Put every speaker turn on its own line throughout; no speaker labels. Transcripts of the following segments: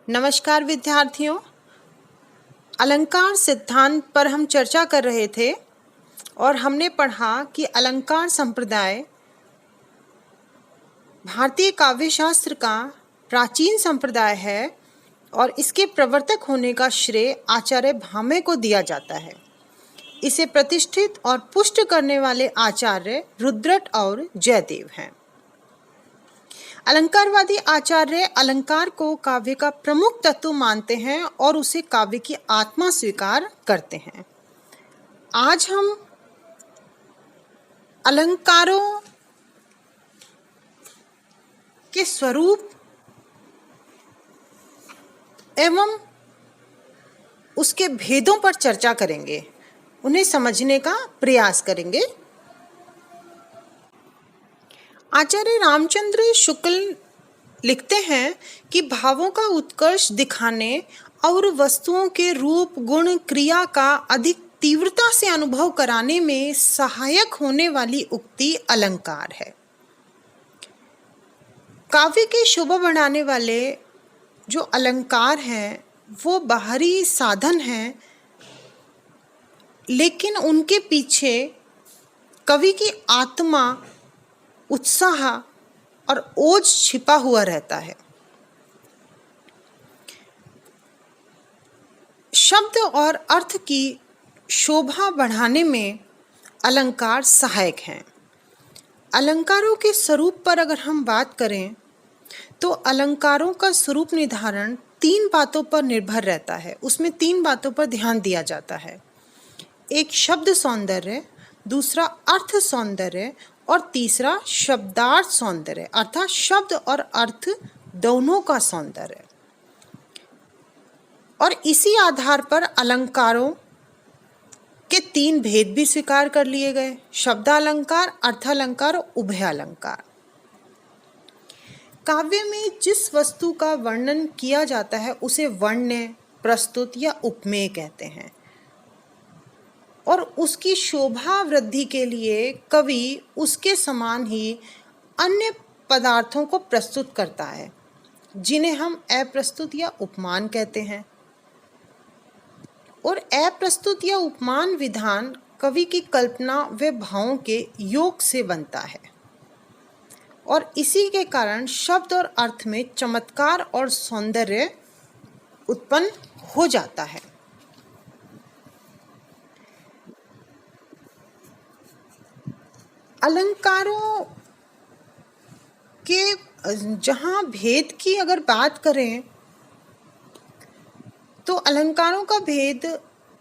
नमस्कार विद्यार्थियों। अलंकार सिद्धांत पर हम चर्चा कर रहे थे और हमने पढ़ा कि अलंकार संप्रदाय भारतीय काव्य शास्त्र का प्राचीन संप्रदाय है और इसके प्रवर्तक होने का श्रेय आचार्य भामह को दिया जाता है। इसे प्रतिष्ठित और पुष्ट करने वाले आचार्य रुद्रट और जयदेव हैं। अलंकारवादी आचार्य अलंकार को काव्य का प्रमुख तत्व मानते हैं और उसे काव्य की आत्मा स्वीकार करते हैं। आज हम अलंकारों के स्वरूप एवं उसके भेदों पर चर्चा करेंगे, उन्हें समझने का प्रयास करेंगे। आचार्य रामचंद्र शुक्ल लिखते हैं कि भावों का उत्कर्ष दिखाने और वस्तुओं के रूप गुण क्रिया का अधिक तीव्रता से अनुभव कराने में सहायक होने वाली उक्ति अलंकार है। काव्य की शोभा बढ़ाने वाले जो अलंकार हैं वो बाहरी साधन हैं, लेकिन उनके पीछे कवि की आत्मा, उत्साह और ओज छिपा हुआ रहता है। शब्द और अर्थ की शोभा बढ़ाने में अलंकार सहायक हैं। अलंकारों के स्वरूप पर अगर हम बात करें तो अलंकारों का स्वरूप निर्धारण 3 बातों पर निर्भर रहता है। उसमें 3 बातों पर ध्यान दिया जाता है। एक शब्द सौंदर्य, दूसरा अर्थ सौंदर्य और तीसरा शब्दार्थ सौंदर्य, अर्थात शब्द और अर्थ दोनों का सौंदर्य। और इसी आधार पर अलंकारों के 3 भेद भी स्वीकार कर लिए गए: शब्दालंकार, अर्थालंकार और उभयालंकार। काव्य में जिस वस्तु का वर्णन किया जाता है उसे वर्ण्य, प्रस्तुत या उपमेय कहते हैं और उसकी शोभा वृद्धि के लिए कवि उसके समान ही अन्य पदार्थों को प्रस्तुत करता है, जिन्हें हम अप्रस्तुत या उपमान कहते हैं। और अप्रस्तुत या उपमान विधान कवि की कल्पना व भावों के योग से बनता है और इसी के कारण शब्द और अर्थ में चमत्कार और सौंदर्य उत्पन्न हो जाता है। अलंकारों के जहाँ भेद की अगर बात करें तो अलंकारों का भेद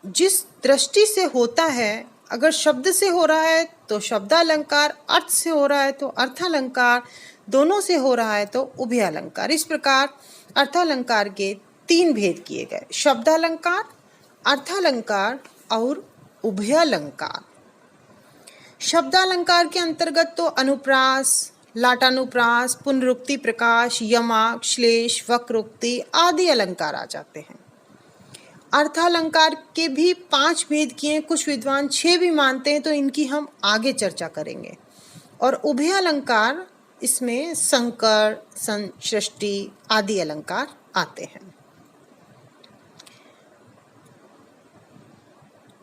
जिस दृष्टि से होता है, अगर शब्द से हो रहा है तो शब्दालंकार, अर्थ से हो रहा है तो अर्थालंकार, दोनों से हो रहा है तो उभयालंकार। इस प्रकार अर्थालंकार के 3 भेद किए गए: शब्दालंकार, अर्थालंकार और उभयालंकार। शब्दालंकार के अंतर्गत तो अनुप्रास, लाटानुप्रास, पुनरुक्ति प्रकाश, यमक, श्लेष, वक्रोक्ति आदि अलंकार आ जाते हैं। अर्थालंकार के भी 5 भेद किए, कुछ विद्वान 6 भी मानते हैं, तो इनकी हम आगे चर्चा करेंगे। और उभयालंकार, इसमें संकर, सृष्टि आदि अलंकार आते हैं।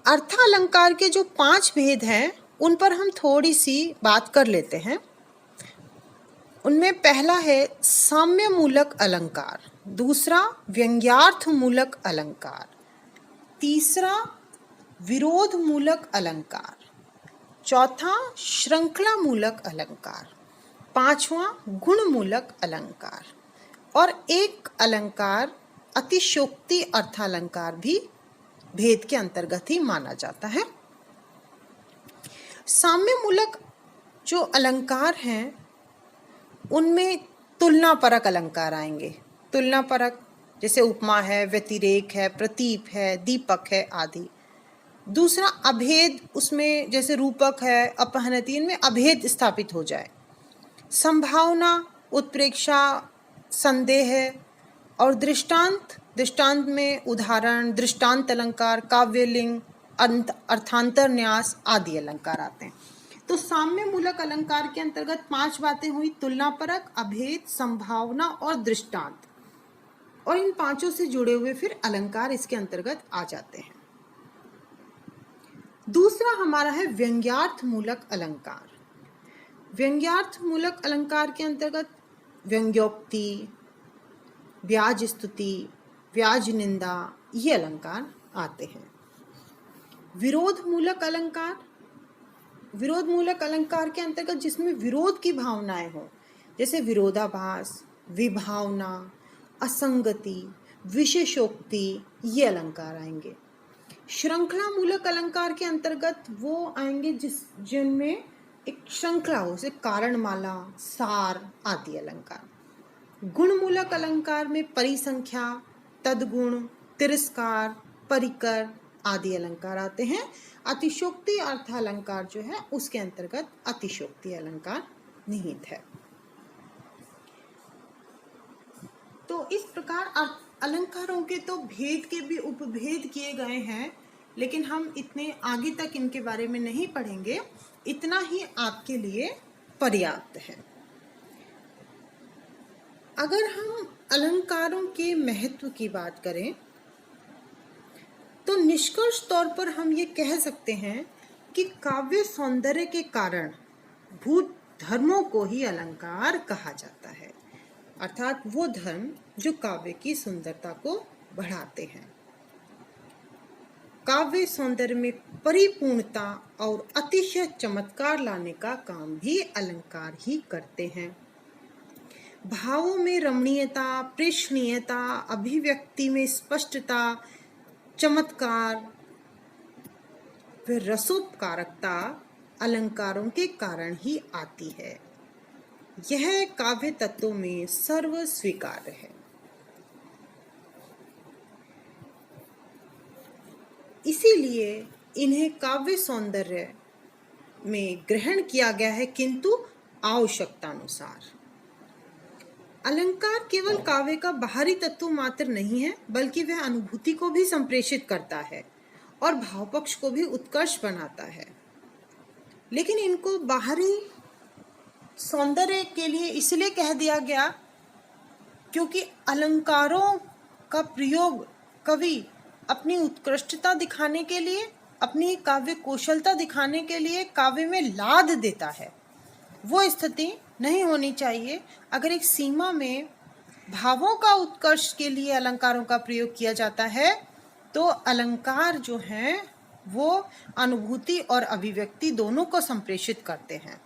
अर्थालंकार के जो 5 भेद हैं उन पर हम थोड़ी सी बात कर लेते हैं। उनमें पहला है साम्य मूलक अलंकार, दूसरा व्यंग्यार्थ मूलक अलंकार, तीसरा विरोध मूलक अलंकार, चौथा श्रृंखला मूलक अलंकार, 5वां गुण मूलक अलंकार और एक अलंकार अतिशयोक्ति अर्थालंकार भी भेद के अंतर्गत ही माना जाता है। साम्य मूलक जो अलंकार हैं उनमें तुलना परक अलंकार आएंगे। तुलना परक जैसे उपमा है, व्यतिरेक है, प्रतीप है, दीपक है आदि। दूसरा अभेद, उसमें जैसे रूपक है, अपहनति, इनमें अभेद स्थापित हो जाए। संभावना, उत्प्रेक्षा, संदेह और दृष्टांत, दृष्टांत में उदाहरण, दृष्टांत अलंकार, काव्यलिंग, अर्थांतर न्यास आदि अलंकार आते हैं। तो साम्य मूलक अलंकार के अंतर्गत 5 बातें हुई: तुलना परक, अभेद, संभावना और दृष्टांत। और इन पांचों से जुड़े हुए फिर अलंकार इसके अंतर्गत आ जाते हैं। दूसरा हमारा है व्यंग्यार्थ मूलक अलंकार। व्यंग्यार्थ मूलक अलंकार के अंतर्गत व्यंग्योक्ति, व्याज स्तुति, व्याज निंदा, ये अलंकार आते हैं। विरोध मूलक अलंकार, विरोध मूलक अलंकार के अंतर्गत जिसमें विरोध की भावनाएं हो, जैसे विरोधाभास, विभावना, असंगति, विशेषोक्ति, ये अलंकार आएंगे। श्रृंखला मूलक अलंकार के अंतर्गत वो आएंगे जिनमें एक श्रृंखला हो, जैसे कारणमाला, सार आदि अलंकार। गुण मूलक अलंकार में परिसंख्या, तद्गुण, तिरस्कार, परिकर आदि अलंकार आते हैं। अतिशोक्ति अर्थालंकार जो है उसके अंतर्गत अतिशोक्ति अलंकार निहित है। तो इस प्रकार अलंकारों के तो भेद के भी उपभेद किए गए हैं, लेकिन हम इतने आगे तक इनके बारे में नहीं पढ़ेंगे, इतना ही आपके लिए पर्याप्त है। अगर हम अलंकारों के महत्व की बात करें तो निष्कर्ष तौर पर हम ये कह सकते हैं कि काव्य सौंदर्य के कारण भूत धर्मों को ही अलंकार कहा जाता है, अर्थात वो धर्म जो काव्य की सुंदरता को बढ़ाते हैं। काव्य सौंदर्य में परिपूर्णता और अतिशय चमत्कार लाने का काम भी अलंकार ही करते हैं। भावों में रमणीयता, प्रेषणीयता, अभिव्यक्ति में स्पष्टता, चमत्कार व रसोपकारकता अलंकारों के कारण ही आती है। यह काव्य तत्वों में सर्व स्वीकार्य है। इसीलिए इन्हें काव्य सौंदर्य में ग्रहण किया गया है, किंतु आवश्यकतानुसार। अलंकार केवल काव्य का बाहरी तत्व मात्र नहीं है, बल्कि वह अनुभूति को भी संप्रेषित करता है और भाव पक्ष को भी उत्कर्ष बनाता है। लेकिन इनको बाहरी सौंदर्य के लिए इसलिए कह दिया गया क्योंकि अलंकारों का प्रयोग कवि अपनी उत्कृष्टता दिखाने के लिए, अपनी काव्य कौशलता दिखाने के लिए काव्य में लाद देता है। वो स्थिति नहीं होनी चाहिए। अगर एक सीमा में भावों का उत्कर्ष के लिए अलंकारों का प्रयोग किया जाता है तो अलंकार जो हैं वो अनुभूति और अभिव्यक्ति दोनों को संप्रेषित करते हैं।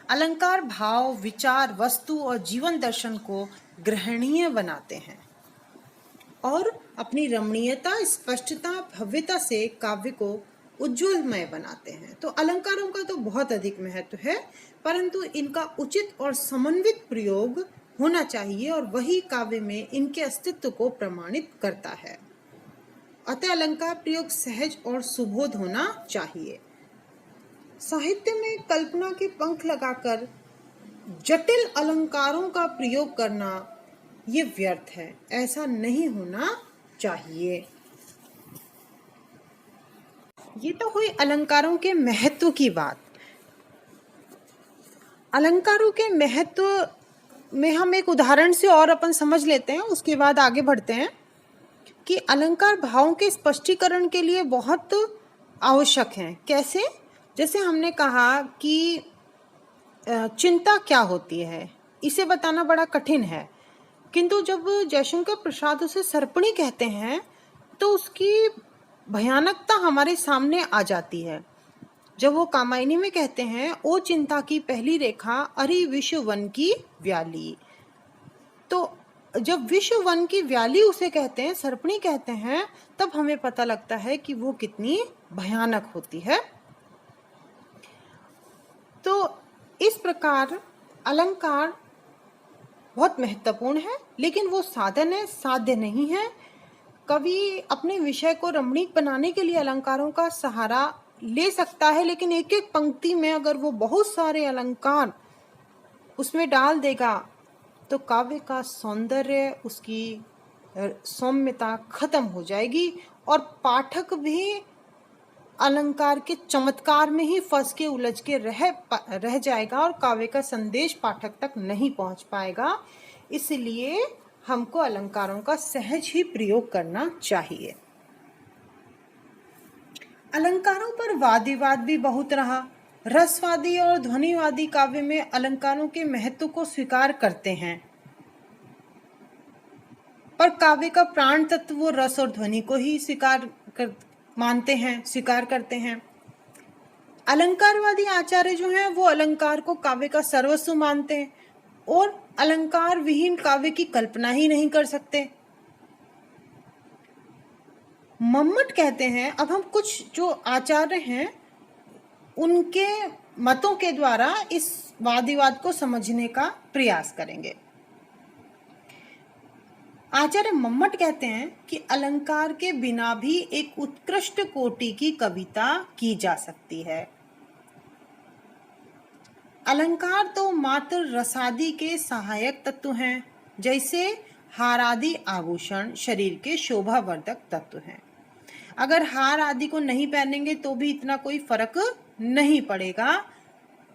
अलंकार भाव, विचार, वस्तु और जीवन दर्शन को ग्रहणीय बनाते हैं और अपनी रमणीयता, स्पष्टता, भव्यता से काव्य को उज्ज्वलमय बनाते हैं। तो अलंकारों का तो बहुत अधिक महत्व है, परंतु इनका उचित और समन्वित प्रयोग होना चाहिए और वही काव्य में इनके अस्तित्व को प्रमाणित करता है। अतः अलंकार प्रयोग सहज और सुबोध होना चाहिए। साहित्य में कल्पना के पंख लगाकर जटिल अलंकारों का प्रयोग करना ये व्यर्थ है, ऐसा नहीं होना चाहिए। ये तो हुई अलंकारों के महत्व की बात। अलंकारों के महत्व में हम एक उदाहरण से और अपन समझ लेते हैं, उसके बाद आगे बढ़ते हैं कि अलंकार भावों के स्पष्टीकरण के लिए बहुत आवश्यक हैं। कैसे? जैसे हमने कहा कि चिंता क्या होती है, इसे बताना बड़ा कठिन है, किंतु जब जयशंकर प्रसाद उसे सर्पणी कहते हैं तो उसकी भयानकता हमारे सामने आ जाती है। जब वो कामायनी में कहते हैं, ओ चिंता की पहली रेखा अरि विश्व वन की व्याली, तो जब विश्व वन की व्याली उसे कहते हैं, सर्पणी कहते हैं, तब हमें पता लगता है कि वो कितनी भयानक होती है। तो इस प्रकार अलंकार बहुत महत्वपूर्ण है, लेकिन वो साधन है, साध्य नहीं है। कवि अपने विषय को रमणीक बनाने के लिए अलंकारों का सहारा ले सकता है, लेकिन एक एक पंक्ति में अगर वो बहुत सारे अलंकार उसमें डाल देगा तो काव्य का सौंदर्य, उसकी सौम्यता खत्म हो जाएगी और पाठक भी अलंकार के चमत्कार में ही फंस के उलझ के रह जाएगा और काव्य का संदेश पाठक तक नहीं पहुंच पाएगा। इसलिए हमको अलंकारों का सहज ही प्रयोग करना चाहिए। अलंकारों पर वाद विवाद भी बहुत रहा। रसवादी और ध्वनिवादी काव्य में अलंकारों के महत्व को स्वीकार करते हैं, पर काव्य का प्राण तत्व वो रस और ध्वनि को ही स्वीकार करते हैं। अलंकारवादी आचार्य जो हैं वो अलंकार को काव्य का सर्वस्व मानते हैं और अलंकार विहीन काव्य की कल्पना ही नहीं कर सकते। मम्मट कहते हैं, अब हम कुछ जो आचार्य हैं उनके मतों के द्वारा इस वाद विवाद को समझने का प्रयास करेंगे। आचार्य मम्मट कहते हैं कि अलंकार के बिना भी एक उत्कृष्ट कोटि की कविता की जा सकती है। अलंकार तो मात्र रसादि के सहायक तत्व हैं, जैसे हार आदि आभूषण शरीर के शोभावर्धक तत्व हैं। अगर हार आदि को नहीं पहनेंगे तो भी इतना कोई फर्क नहीं पड़ेगा,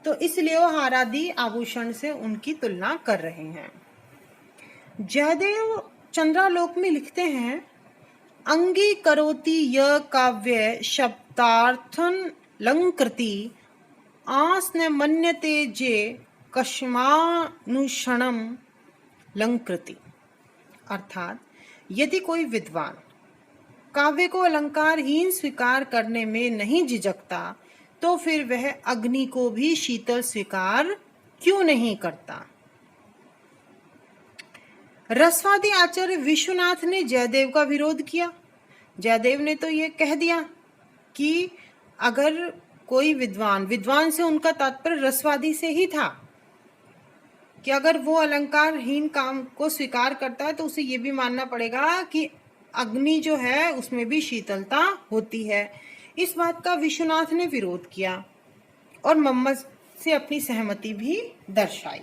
तो इसलिए वो हार आदि आभूषण से उनकी तुलना कर रहे हैं। जयदेव चंद्रालोक में लिखते हैं, अंगी करोति य काव्य शब्दार्थन लंकृति आस न मन्यते जे कस्मानुषणम लंकृति। अर्थात यदि कोई विद्वान काव्य को अलंकारहीन स्वीकार करने में नहीं झिझकता तो फिर वह अग्नि को भी शीतल स्वीकार क्यों नहीं करता। रसवादी आचार्य विश्वनाथ ने जयदेव का विरोध किया। जयदेव ने तो ये कह दिया कि अगर कोई विद्वान से उनका तात्पर्य रसवादी से ही था कि अगर वो अलंकारहीन काम को स्वीकार करता है तो उसे ये भी मानना पड़ेगा कि अग्नि जो है उसमें भी शीतलता होती है। इस बात का विश्वनाथ ने विरोध किया और मम्मट से अपनी सहमति भी दर्शाई।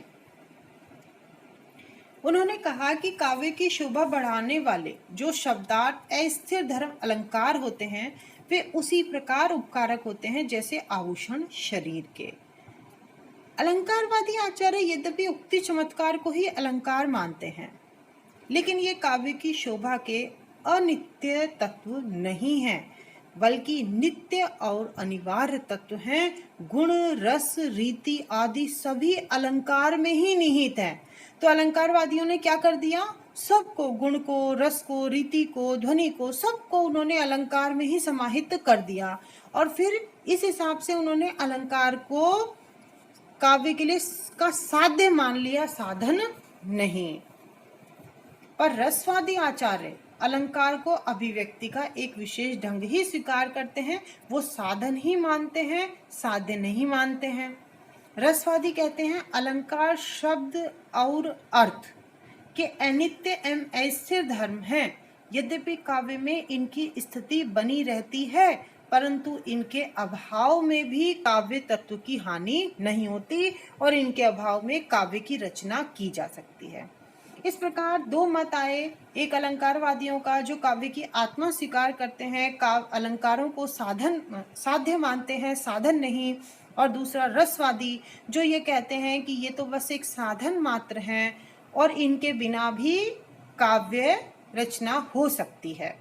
उन्होंने कहा कि काव्य की शोभा बढ़ाने वाले जो शब्दार्थ अस्थिर धर्म अलंकार होते हैं वे उसी प्रकार उपकारक होते हैं जैसे आभूषण शरीर के। अलंकारवादी आचार्य यद्यपि उक्ति चमत्कार को ही अलंकार मानते हैं, लेकिन ये काव्य की शोभा के अनित्य तत्व नहीं है, बल्कि नित्य और अनिवार्य तत्व हैं। गुण रस रीति आदि सभी अलंकार में ही निहित है। तो अलंकारवादियों ने क्या कर दिया, सबको, गुण को, रस को, रीति को, ध्वनि को, सबको उन्होंने अलंकार में ही समाहित कर दिया और फिर इस हिसाब से उन्होंने अलंकार को काव्य के लिए का साध्य मान लिया, साधन नहीं। पर रसवादी आचार्य अलंकार को अभिव्यक्ति का एक विशेष ढंग ही स्वीकार करते हैं, वो साधन ही मानते हैं, साध्य नहीं मानते हैं। रसवादी कहते हैं अलंकार शब्द और अर्थ के अनित्य एवं अस्थिर धर्म हैं। यद्यपि काव्य में इनकी स्थिति बनी रहती है, परंतु इनके अभाव में भी काव्य तत्व की हानि नहीं होती और इनके अभाव में काव्य की रचना की जा सकती है। इस प्रकार दो मत आए, एक अलंकारवादियों का जो काव्य की आत्मा स्वीकार करते हैं, अलंकारों को साध्य मानते हैं, साधन नहीं, और दूसरा रसवादी जो ये कहते हैं कि ये तो बस एक साधन मात्र हैं और इनके बिना भी काव्य रचना हो सकती है।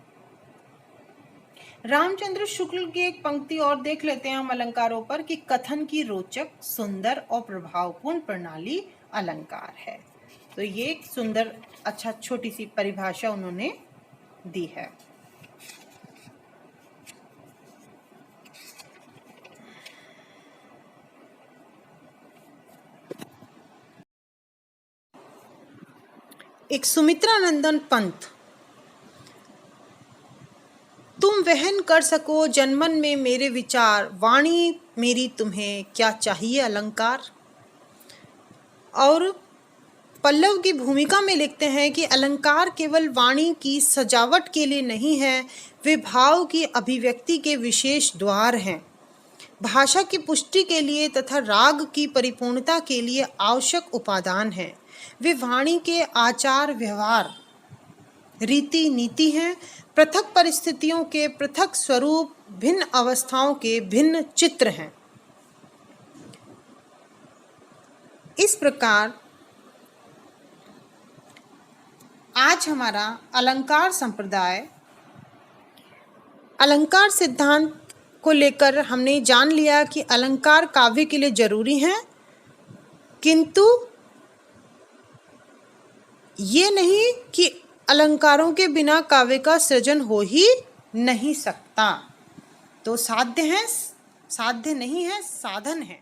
रामचंद्र शुक्ल की एक पंक्ति और देख लेते हैं हम अलंकारों पर कि कथन की रोचक, सुंदर और प्रभावपूर्ण प्रणाली अलंकार है। तो ये एक सुंदर अच्छा छोटी सी परिभाषा उन्होंने दी है। एक सुमित्रा नंदन पंत, तुम वहन कर सको जन्मन में मेरे विचार, वाणी मेरी तुम्हें क्या चाहिए अलंकार। और पल्लव की भूमिका में लिखते हैं कि अलंकार केवल वाणी की सजावट के लिए नहीं है, वे भाव की अभिव्यक्ति के विशेष द्वार हैं। भाषा की पुष्टि के लिए तथा राग की परिपूर्णता के लिए आवश्यक उपादान हैं। वे वाणी के आचार व्यवहार, रीति नीति हैं, पृथक परिस्थितियों के पृथक स्वरूप, भिन्न अवस्थाओं के भिन्न चित्र हैं। इस प्रकार आज हमारा अलंकार संप्रदाय, अलंकार सिद्धांत को लेकर हमने जान लिया कि अलंकार काव्य के लिए जरूरी हैं, किंतु ये नहीं कि अलंकारों के बिना काव्य का सृजन हो ही नहीं सकता। तो साध्य है, साध्य नहीं है, साधन है।